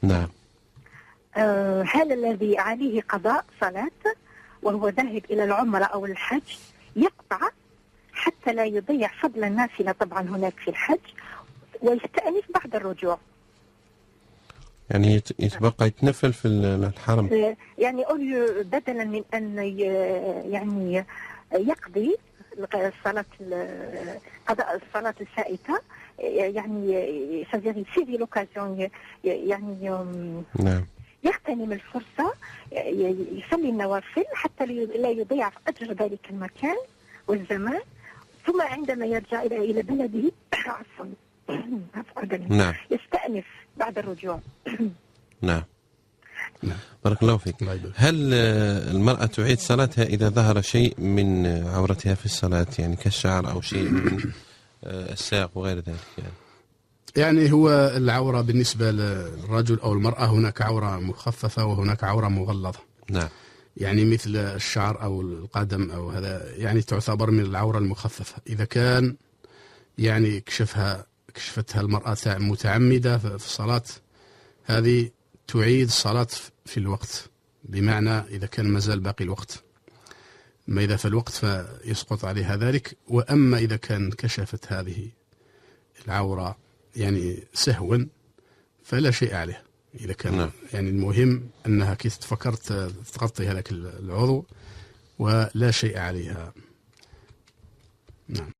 نعم. هل الذي عليه قضاء صلاة وهو ذاهب إلى العمرة أو الحج يقطع حتى لا يضيع فضل النافلة طبعا هناك في الحج، ويستأنف بعد الرجوع؟ يعني يتبقى يتنفل في الحرم، يعني بدلا من أن يعني يقضي قضاء الصلاة الفائتة، يعني سيغي لوكازيون، يعني نعم، يغتنم الفرصة يصلي النوافل حتى لا يضيع أجر ذلك المكان والزمان، ثم عندما يرجع إلى بلده نعم، يستأنف بعد الرجوع. نعم. بارك الله فيك. هل المرأة تعيد صلاتها إذا ظهر شيء من عورتها في الصلاة، يعني كالشعر أو شيء من الساق وغير ذلك؟ يعني هو العورة بالنسبة للرجل أو المرأة هناك عورة مخففة وهناك عورة مغلظة. نعم. يعني مثل الشعر أو القدم أو هذا يعني تعتبر من العورة المخففة. إذا كان يعني كشفتها المرأة متعمدة في الصلاة، هذه تعيد الصلاة في الوقت، بمعنى إذا كان مازال باقي الوقت، ما إذا في الوقت فيسقط عليها ذلك. وأما إذا كان كشفت هذه العورة يعني سهوا فلا شيء عليه. إذا كان يعني المهم أنها كي تفكرت تغطي هذاك العضو ولا شيء عليها. نعم.